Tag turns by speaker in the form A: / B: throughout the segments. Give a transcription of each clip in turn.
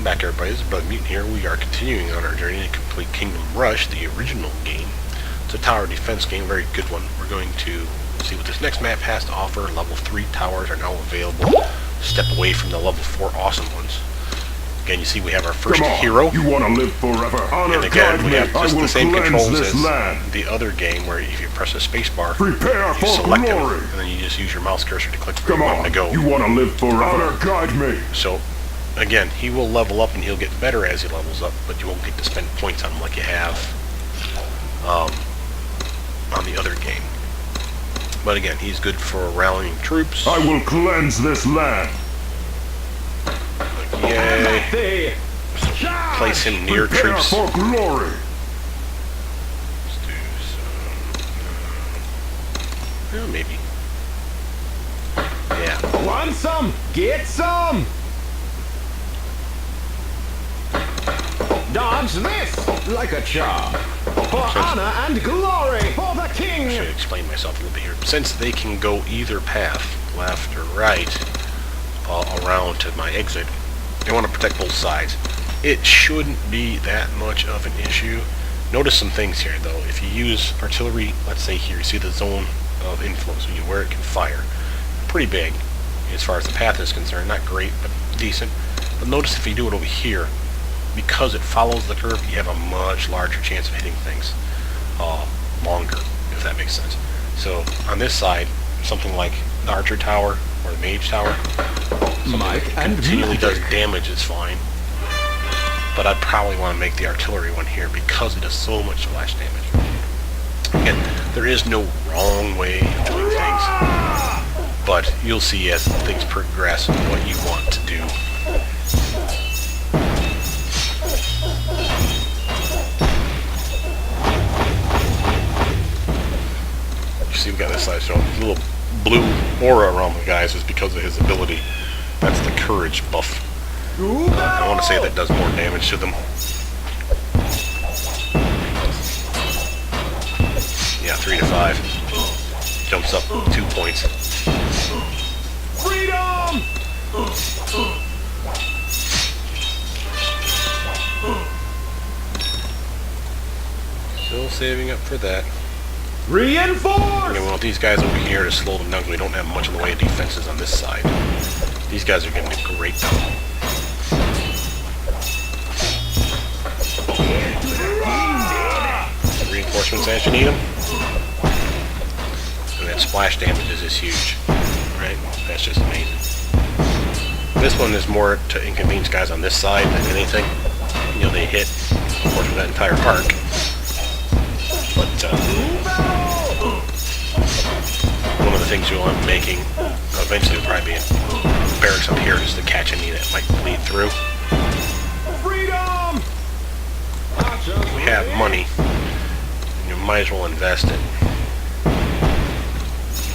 A: Welcome back, everybody. This is Brothermutant here. We are continuing on our journey to complete Kingdom Rush, the original game. It's a tower defense game, very good one. We're going to see what this next map has to offer. Level 3 towers are now available. Step away from the level 4 awesome ones. Again, you see we have our first hero.
B: You want to live forever?
A: And again, we have just the same controls as the other game, where if you press the spacebar, you select him, and then you just use your mouse cursor to click where you want him to go.
B: You want to live forever? Honor, guide me.
A: So, again, he will level up and he'll get better as he levels up, but you won't get to spend points on him like you have on the other game. But again, he's good for rallying troops.
B: I will cleanse this land.
A: Yay. So place him near troops.
B: For glory.
A: Let's do some... well, maybe. Yeah.
C: Want some? Get some! Dodge this like a charm. For honor and glory for the king!
A: I should explain myself a little bit here. Since they can go either path, left or right, around to my exit, they want to protect both sides. It shouldn't be that much of an issue. Notice some things here, though. If you use artillery, let's say here, you see the zone of influence, where it can fire. Pretty big, as far as the path is concerned. Not great, but decent. But notice if you do it over here, because it follows the curve, you have a much larger chance of hitting things longer, if that makes sense. So on this side, something like the archer tower or the mage tower, continually does damage is fine. But I'd probably want to make the artillery one here because it does so much splash damage. Again, there is no wrong way of doing things, but you'll see as things progress what you want to do. See, we've got this side, so a little blue aura around the guys is because of his ability. That's the courage buff. I want to say that does more damage to them. Yeah, 3 to 5. Jumps up 2 points.
C: Freedom!
A: Still saving up for that.
C: Reinforce!
A: We want these guys over here to slow them down because we don't have much in the way of defenses on this side. These guys are going to do great though. Reinforcements as you need them. And that splash damage is huge. Right? That's just amazing. This one is more to inconvenience guys on this side than anything. You know, they hit, of course, with that entire arc. But one of the things you'll end up making eventually will probably be barracks up here just to catch any that might bleed through.
C: Freedom!
A: We have money, and you might as well invest it.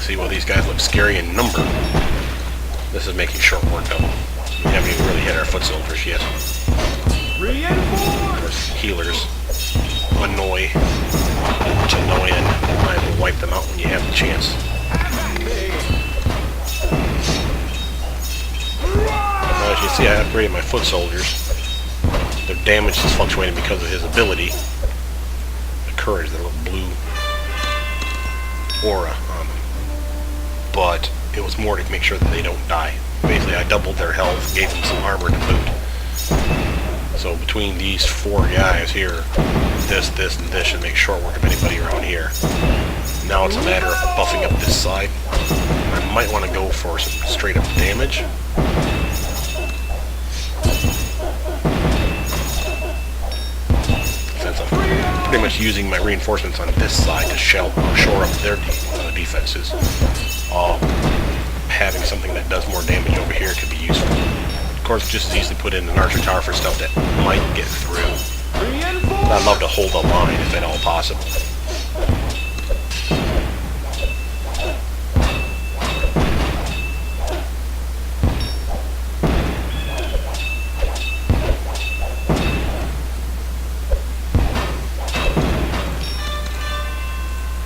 A: See, well, these guys look scary in number. This is making short work of them. We haven't even really hit our foot soldiers yet.
C: Reinforce!
A: Healers annoy. It's annoying. You might as well wipe them out when you have the chance. Now, as you see, I upgraded my foot soldiers. Their damage is fluctuating because of his ability. The courage, the little blue aura on them. But it was more to make sure that they don't die. Basically, I doubled their health, gave them some armor to boot. So between these 4 guys here, this, and this should make short work of anybody around here. Now it's a matter of buffing up this side. I might want to go for some straight up damage. Since I'm pretty much using my reinforcements on this side to shore up their defenses. Having something that does more damage over here could be useful. Of course, just as easily put in an archer tower for stuff that might get through. But I'd love to hold the line if at all possible.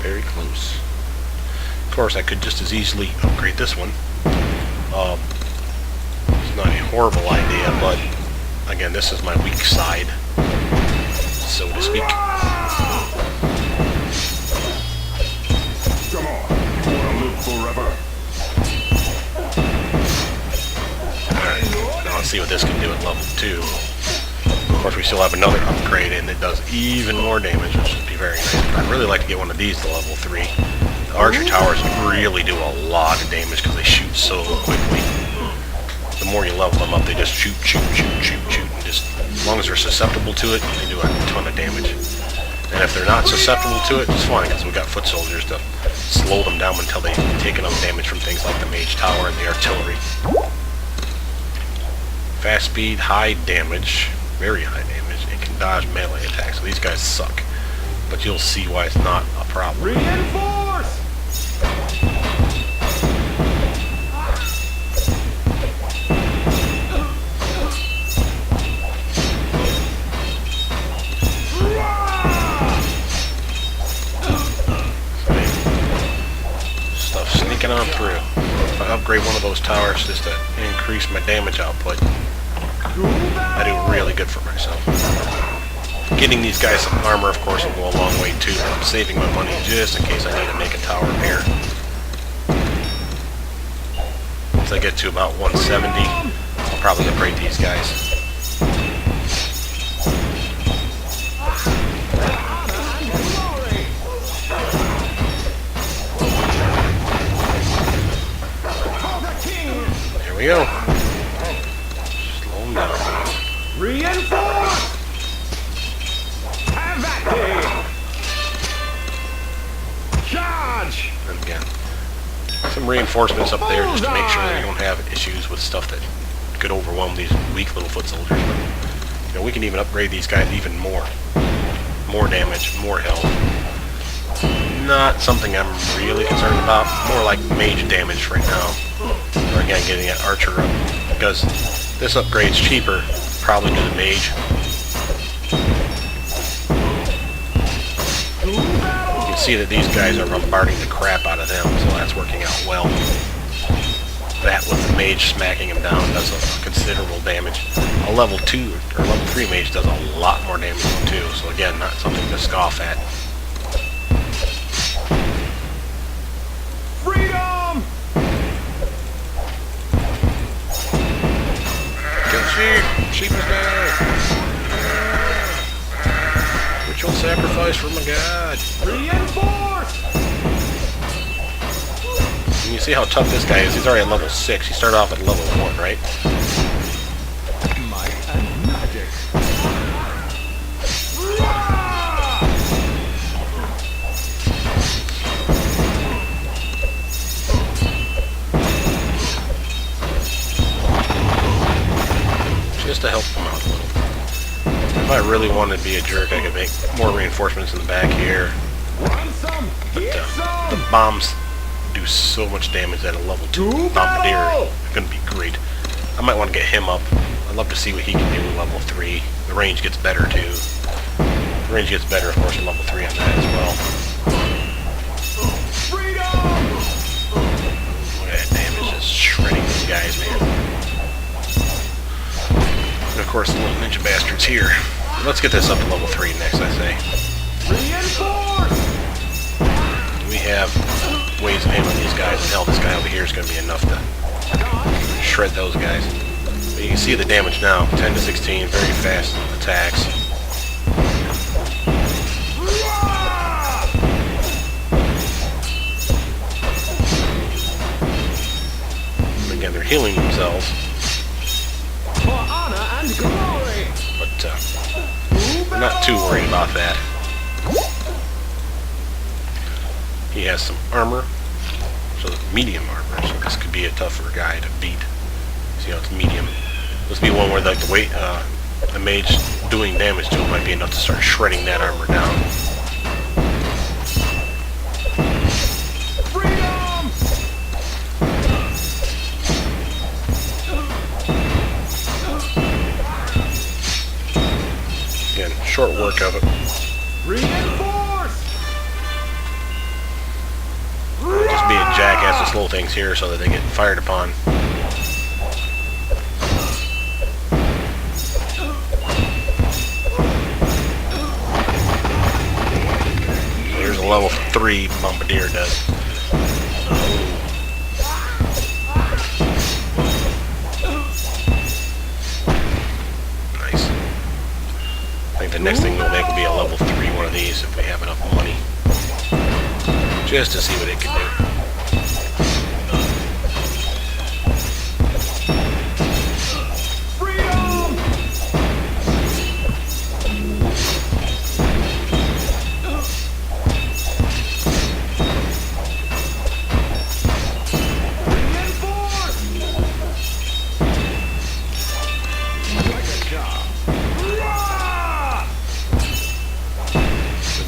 A: Very close. Of course, I could just as easily upgrade this one. It's not a horrible idea, but again, this is my weak side, so to speak.
B: Come on. You wanna live forever?
A: Alright, now let's see what this can do at level 2. Of course, we still have another upgrade, and it does even more damage, which would be very nice. But I'd really like to get one of these to level 3. The archer towers really do a lot of damage because they shoot so quickly. The more you level them up, they just shoot, and just, as long as they're susceptible to it, they do a ton of damage. And if they're not susceptible to it, it's fine, because we've got foot soldiers to slow them down until they've taken enough damage from things like the mage tower and the artillery. Fast speed, high damage, very high damage, and can dodge melee attacks. So these guys suck, but you'll see why it's not a problem.
C: Reinforce!
A: Stuff sneaking on through. If I upgrade one of those towers just to increase my damage output, I do really good for myself. Getting these guys some armor, of course, will go a long way too. I'm saving my money just in case I need to make a tower repair. Once I get to about 170, I'll probably upgrade these guys. There we go. Slow them down.
C: Reinforce! Have that thing! Charge!
A: And again, some reinforcements up there just to make sure we don't have issues with stuff that could overwhelm these weak little foot soldiers. But, you know, we can even upgrade these guys even more. More damage, more health. Not something I'm really concerned about. More like mage damage right now. Or again, getting that archer up. Because this upgrade's cheaper, probably to the mage. You can see that these guys are bombarding the crap out of them, so that's working out well. That with the mage smacking him down does a considerable damage. A level 2 or level 3 mage does a lot more damage too, so again, not something to scoff at.
C: Freedom!
A: Kill sheep! Sheep is dead! Ritual sacrifice for my god!
C: Reinforce!
A: And you see how tough this guy is. He's already at level 6. He started off at level 1, right?
C: Might and magic.
A: Just to help him out a little. If I really wanted to be a jerk, I could make more reinforcements in the back here.
C: Want some? Get
A: The
C: some!
A: bombs do so much damage at a level 2
C: To
A: bombardier.
C: battle!
A: It's going to be great. I might want to get him up. I'd love to see what he can do at level 3. The range gets better too. The range gets better, of course, at level 3 on that as well.
C: Freedom!
A: Look at that damage, just shredding these guys, man. And of course, the little ninja bastards here. Let's get this up to level 3 next, I say.
C: Reinforce!
A: We have ways of handling these guys, and hell, this guy over here is going to be enough to shred those guys. But you can see the damage now, 10 to 16, very fast attacks. Again, they're healing themselves,
C: For honor and glory!
A: but I'm not too worried about that. He has some armor, so medium armor, so this could be a tougher guy to beat. See how it's medium. This would be one where like the weight, the mage doing damage to him might be enough to start shredding that armor down.
C: Freedom!
A: Again, short work of it.
C: Reinforce!
A: Just be a jackass to slow things here so that they get fired upon. level 3 Bombardier does. Nice. I think the next thing we'll make will be a level 3 one of these if we have enough money. Just to see what it can do.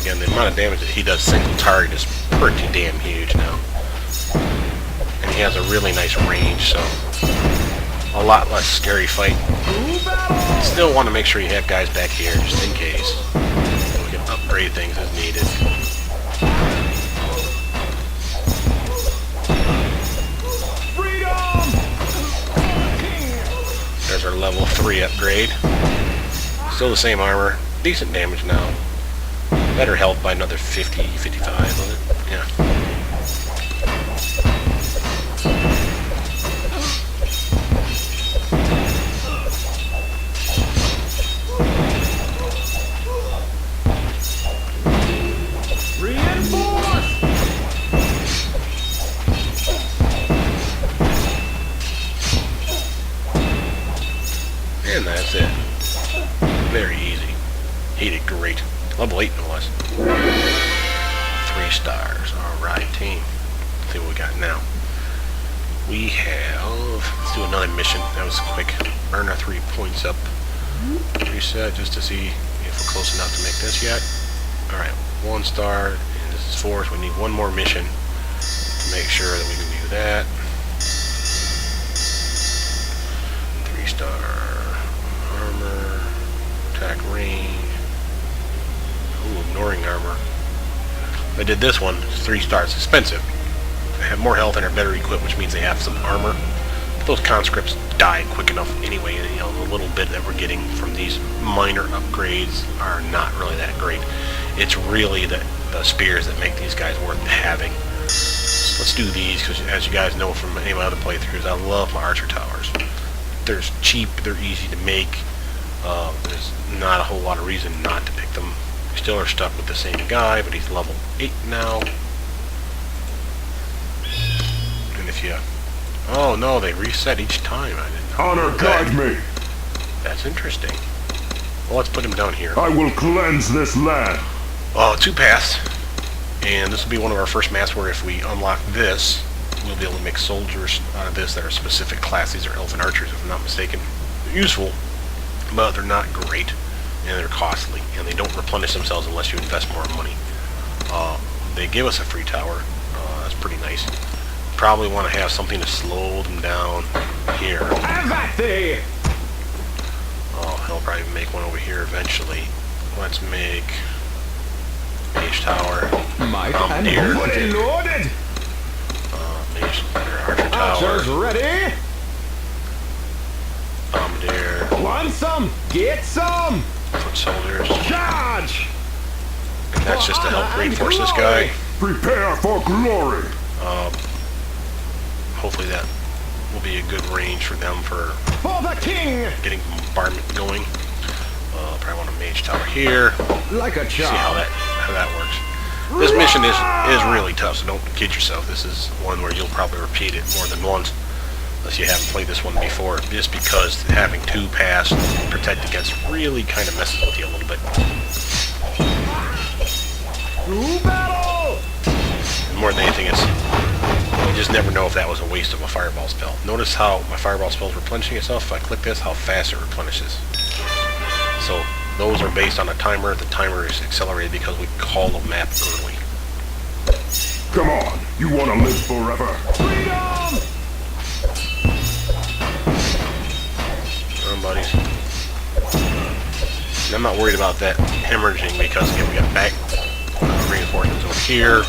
A: Again, the amount of damage that he does single target is pretty damn huge now. And he has a really nice range, so a lot less scary fight. Still want to make sure you have guys back here just in case. So we can upgrade things as needed. There's our level 3 upgrade. Still the same armor. Decent damage now. Better health by another 50, 55 on it. Yeah. And that's it. Very easy. He did great. Level 8 no less. 3 stars. Alright, team. Let's see what we got now. We have... Let's do another mission. That was quick. Burn our 3 points up. Reset just to see if we're close enough to make this yet. Alright, 1 star. And this is 4, so we need 1 more mission to make sure that we can do that. 3 star. Armor. Attack range. Ooh, ignoring armor. If I did this one, it's 3 stars. Expensive. They have more health and are better equipped, which means they have some armor. But those conscripts die quick enough anyway, and the little bit that we're getting from these minor upgrades are not really that great. It's really the spears that make these guys worth having. So let's do these, because as you guys know from any of my other playthroughs, I love my archer towers. They're cheap, they're easy to make. There's not a whole lot of reason not to pick them. We still are stuck with the same guy, but he's level 8 now. And if you... Oh no, they reset each time. I didn't know.
B: Honor guide me.
A: That's interesting. Well, let's put him down here.
B: I will cleanse this land.
A: 2 paths. And this will be one of our first maps where if we unlock this, we'll be able to make soldiers out of this that are specific classes or elven archers, if I'm not mistaken. They're useful, but they're not great, and they're costly, and they don't replenish themselves unless you invest more money. They give us a free tower. That's pretty nice. Probably want to have something to slow them down here. Oh, he'll probably make one over here eventually. Let's make Mage Tower. Bombardier.
C: Loaded.
A: Mage Archer
C: Archers
A: Tower.
C: ready.
A: Bombardier.
C: Want some? Get some.
A: Foot soldiers.
C: Charge.
A: And that's just to help reinforce this guy.
B: Prepare for glory.
A: Hopefully that will be a good range for them for
C: The king.
A: getting bombardment going. Probably want a Mage Tower here.
C: Like a
A: See how that works. This mission is really tough, so don't kid yourself. This is one where you'll probably repeat it more than once, unless you haven't played this one before, just because having 2 pass to protect against really kind of messes with you a little bit.
C: Battle.
A: And more than anything, you just never know if that was a waste of a fireball spell. Notice how my fireball spell is replenishing itself. If I click this, how fast it replenishes. So those are based on a timer. The timer is accelerated because we call the map early.
B: Come on, you want to live forever.
C: Freedom.
A: Come on, buddies. And I'm not worried about that hemorrhaging because again, we got back reinforcements over here.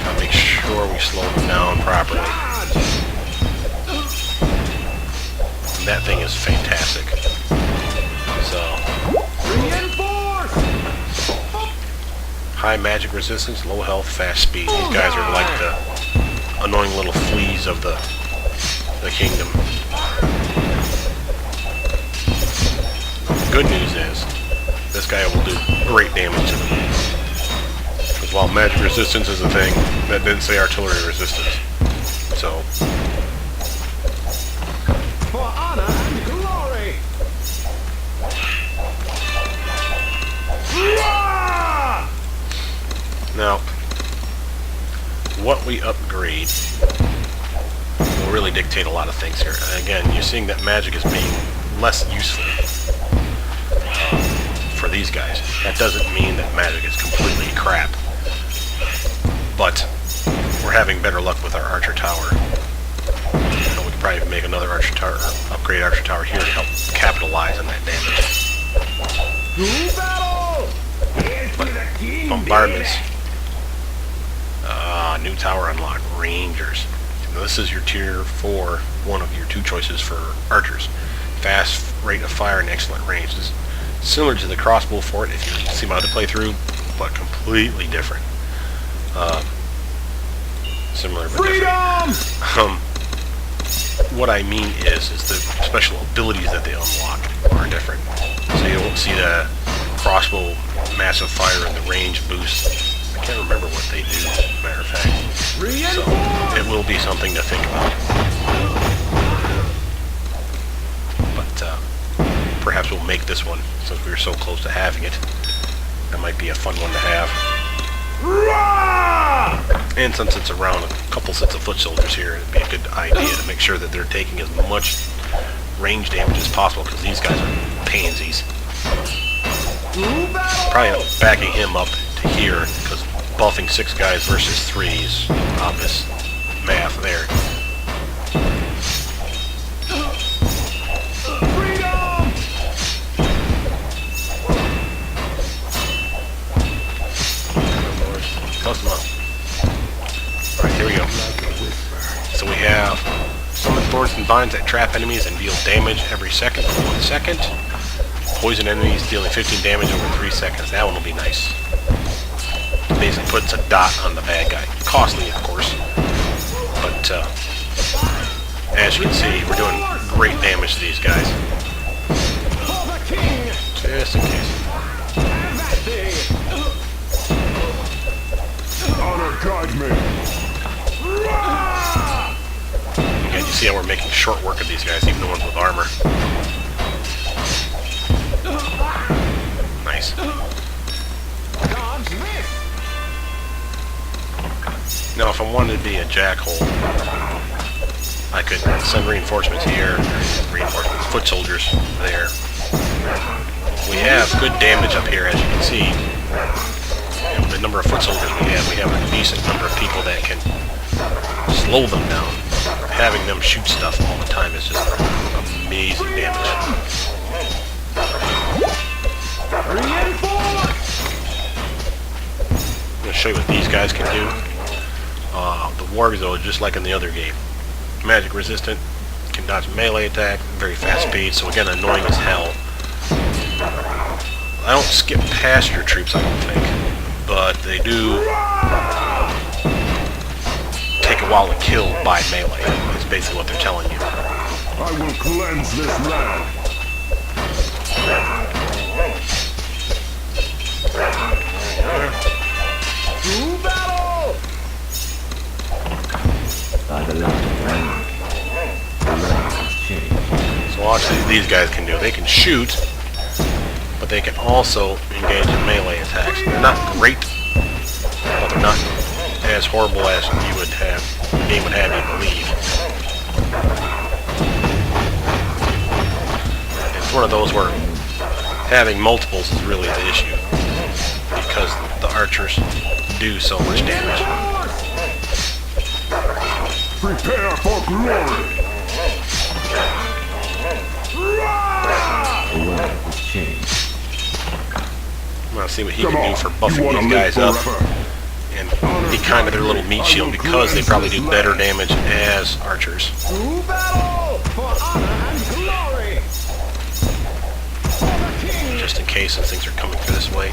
A: Gotta make sure we slow them down properly. And that thing is fantastic. So
C: Reinforce!
A: High magic resistance, low health, fast speed. These guys are like the annoying little fleas of the kingdom. The good news is, this guy will do great damage to them. Because while magic resistance is a thing, that didn't say artillery resistance. So,
C: For honor and glory!
A: now, what we upgrade will really dictate a lot of things here. Again, you're seeing that magic is being less useful for these guys. That doesn't mean that magic is completely crap, but we're having better luck with our archer tower. And we could probably make another archer tower, or upgrade archer tower here to help capitalize on that damage.
C: To battle!
A: Bombardments. New tower unlocked. Rangers. Now this is your tier 4, one of your 2 choices for archers. Fast rate of fire and excellent range. This is similar to the crossbow fort if you see my other playthrough, but completely different. Similar but
C: Freedom!
A: different. What I mean is the special abilities that they unlock are different. So you won't see the crossbow massive fire and the range boost. I can't remember what they do, matter of fact. So it will be something to think about. But perhaps we'll make this one, since we were so close to having it. That might be a fun one to have. And since it's around a couple sets of foot soldiers here, it'd be a good idea to make sure that they're taking as much range damage as possible, because these guys are pansies. Probably end up backing him up to here, because buffing 6 guys versus 3 is obvious math there.
C: Freedom!
A: Close them up. Alright, here we go. So we have summon thorns and vines that trap enemies and deal damage every second for 1 second. Poison enemies dealing 15 damage over 3 seconds. That one will be nice. Basically puts a dot on the bad guy. Costly, of course. But, as you can see, we're doing great damage to these guys.
C: For the king!
A: Just in case.
C: And that thing!
B: Honor guide me.
A: Again, you see how we're making short work of these guys, even the ones with armor. Nice.
C: Dodge this!
A: Now, if I wanted to be a jackhole, I could send reinforcements here, reinforcements, foot soldiers there. We have good damage up here, as you can see. And the number of foot soldiers we have a decent number of people that can slow them down. Having them shoot stuff all the time is just amazing damage.
C: Reinforce!
A: I'm going to show you what these guys can do. The wargs, though, just like in the other game. Magic resistant, can dodge melee attack, very fast speed, so again, annoying as hell. I don't skip past your troops, I don't think, but they do take a while to kill by melee, is basically what they're telling you.
B: I will cleanse this land.
C: To battle!
D: By the light of rain, the land has changed.
A: So watch what these guys can do. They can shoot, but they can also engage in melee attacks. They're not great, but they're not as horrible as you would have, the game would have you believe. It's one of those where having multiples is really the issue, because the archers do so much damage.
B: Prepare for glory.
D: The world has changed.
A: I'm gonna see what he
B: Come
A: can do
B: on,
A: for
B: you
A: buffing
B: wanna
A: these
B: live
A: guys up
B: forever.
A: and be kind of their little meat shield, because they probably do better damage as archers.
C: To battle! For honor and glory! For the king!
A: Just in case case since things are coming through this way.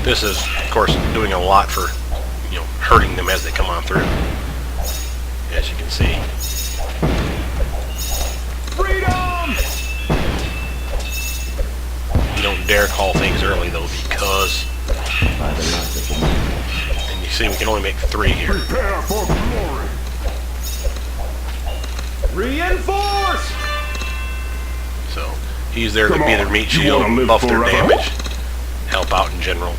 A: This is, of course, doing a lot for, you know, hurting them as they come on through. As you can see.
C: Freedom!
A: You don't dare call things early though, because,
D: By the light of the moon.
A: and you see we can only make 3 here.
B: Prepare for glory.
C: Reinforce!
A: So he's there to
B: Come
A: be
B: on,
A: their meat
B: you
A: shield,
B: wanna live
A: buff their
B: forever?
A: damage, help out in general.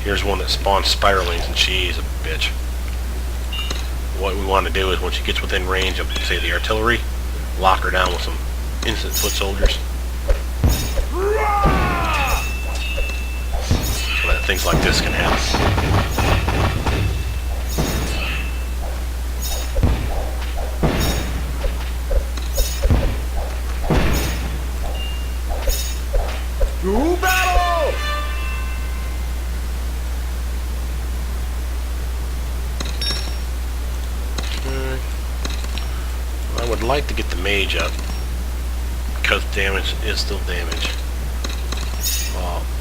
A: Here's one that spawns spiralings, and she's a bitch. What we want to do is, once she gets within range of, say, the artillery, lock her down with some instant foot soldiers. So that things like this can happen.
C: To battle!
A: I would like to get the mage up, because damage is still damage.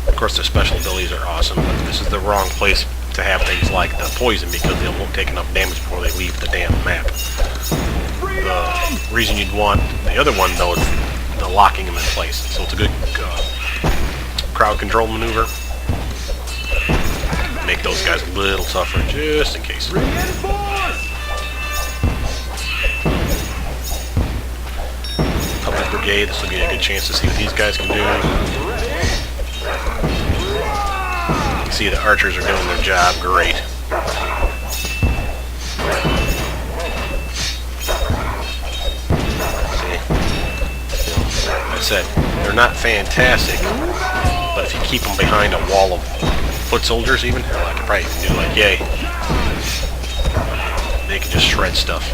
A: Of course, their special abilities are awesome, but this is the wrong place to have things like the poison, because they won't take enough damage before they leave the damn map. The reason you'd want the other one, though, is the locking them in place. So it's a good crowd control maneuver. Make those guys a little tougher, just in case.
C: Reinforce!
A: Puppet Brigade, this will give you a good chance to see what these guys can do. You can see the archers are doing their job great. See? Like I said, they're not fantastic, but if you keep them behind a wall of foot soldiers even, or like I probably can do like yay, they can just shred stuff.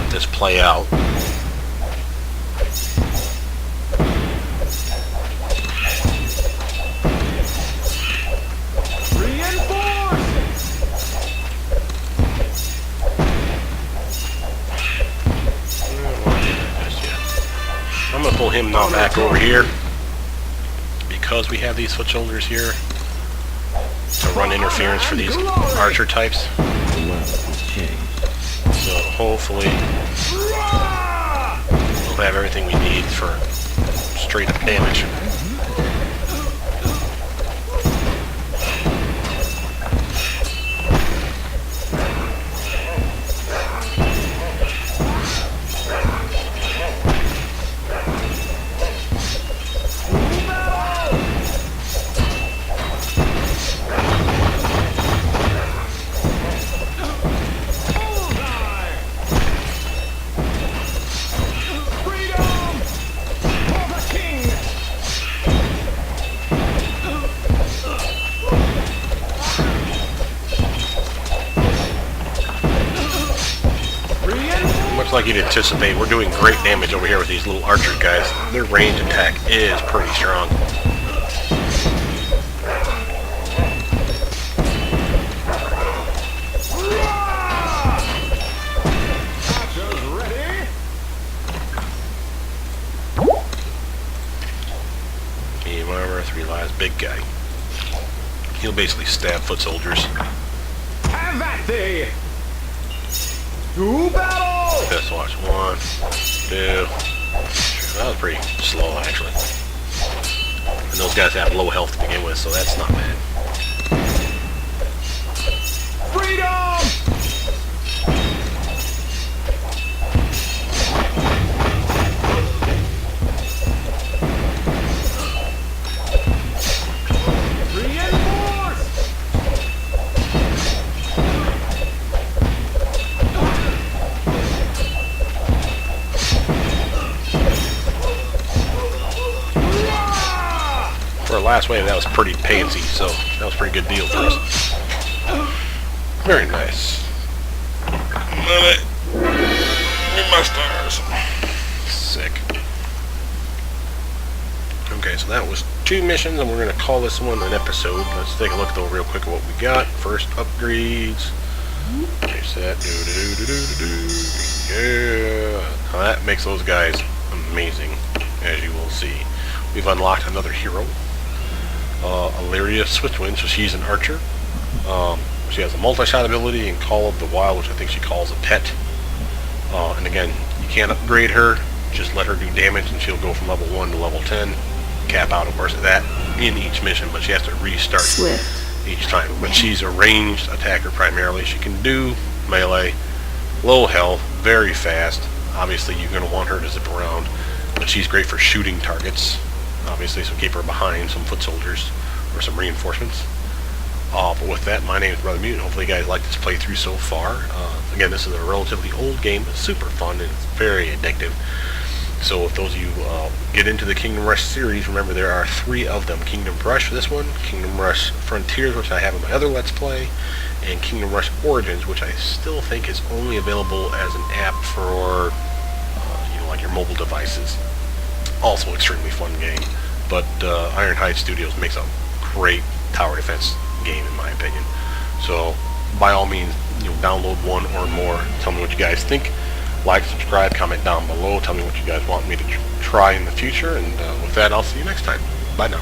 A: This play out. I'm gonna pull him now back over here because we have these foot soldiers here to run interference for these archer types.
D: The world has changed.
A: So hopefully we'll have everything we need for straight up damage. Much like you'd anticipate, we're doing great damage over here with these little archer guys. Their range attack is pretty strong. Medium armor, 3 lives, big guy. He'll basically stab foot soldiers.
C: Have at thee! To battle!
A: Just watch. 1, 2. That was pretty slow, actually. And those guys have low health to begin with, so that's not bad.
C: Freedom!
A: For our last wave, that was pretty pansy, so that was a pretty good deal for us. Very nice. Love it. Give my stars. Sick. Okay, Alright, so that was 2 missions, and we're going to call this one an episode. Let's take a look though real quick at what we got. First, upgrades. Finish that. Yeah. Now that makes those guys amazing, as you will see. We've unlocked another hero. Illyria Swiftwind, so she's an archer. She has a multi-shot ability and Call of the Wild, which I think she calls a pet. And again, you can't upgrade her, just let her do damage and she'll go from level 1 to level 10. Cap out, of course, of that in each mission, but she has to restart each time. But she's a ranged attacker primarily. She can do melee, low health, very fast. Obviously, you're going to want her to zip around, but she's great for shooting targets, obviously, so keep her behind some foot soldiers or some reinforcements. But with that, my name is Brothermutant. Hopefully you guys like this playthrough so far. Again, this is a relatively old game, but super fun and it's very addictive. So if those of you get into the Kingdom Rush series, remember there are 3 of them. Kingdom Rush for this one, Kingdom Rush Frontiers, which I have in my other Let's Play, and Kingdom Rush Origins, which I still think is only available as an app for like your mobile devices. Also extremely fun game. But Ironhide Studios makes a great tower defense game in my opinion. So by all means, download one or more. Tell me what you guys think. Like, subscribe, comment down below. Tell me what you guys want me to try in the future. And with that, I'll see you next time. Bye now.